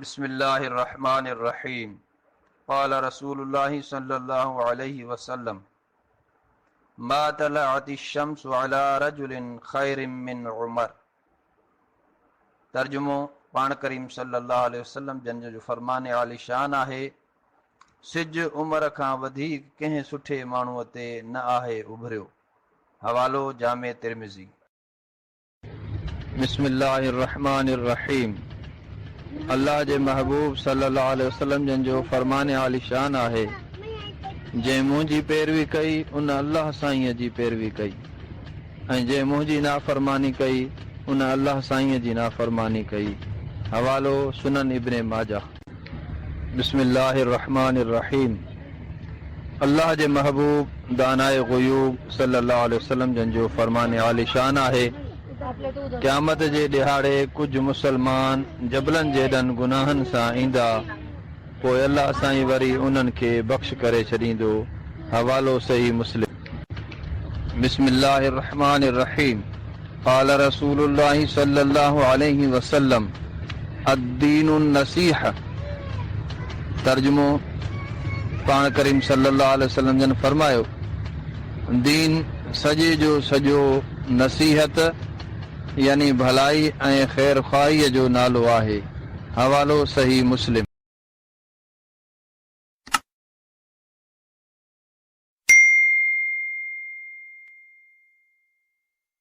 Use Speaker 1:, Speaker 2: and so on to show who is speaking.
Speaker 1: बिस्मिल्लाहिर्रहमानिर्रहीम। क़ाल रसूलुल्लाहि सल्लल्लाहु अलैहि वसल्लम मा तलअतिश-शम्सु अला रजुलिन खैरिम मिन उमर। तर्जुमो पाण करीम सल्लल्लाहु अलैहि वसल्लम जन जो फरमान आली शान आहे, सिज उमर खां वधीक कंहिं सुठे माण्हूअ ते न आहे उभरियो। हवालो जामे तिरमिज़ी। बिस्मिल्लाहिर्रहमानिर्रहीम। अल्लाह जे महबूब सल्लल्लाहु अलैहि वसल्लम जन जो फरमान आली शान आहे, जंहिं मुंहिंजी पैरवी कई उन अल्लाह साईं जी पैरवी कई, ऐं जंहिं मुंहिंजी नाफरमानी कई उन अल्लाह साईं जी नाफरमानी कई। हवालो सुनन इब्ने माजा। बिस्मिल्लाहिर्रहमानिर्रहीम। अल्लाह जे महबूब दानाए ग़ुयूब सल्लल्लाहु अलैहि वसल्लम जन जो फरमान आली शान आहे, क़यामत जे ॾिहाड़े कुझु मुसलमान जबलनि जेॾनि गुनाहनि सां ईंदा, पोइ अल्लाह साईं वरी उन्हनि खे बख़्श करे छॾींदो। हवालो सही मुस्लिम। बिस्मिल्लाहिर्रहमानिर्रहीम। क़ाल रसूलुल्लाहि सल्लल्लाहु अलैहि वसल्लम अद्दीनुन नसीहा। तर्जुमो पाण करीम सल्लल्लाहु अलैहि वसल्लम जन फरमायो, दीन सॼे जो सॼो नसीहत यानी भलाई ऐं ख़ैर ख़्वाहीअ जो नालो आहे। हवालो सही मुस्लिम।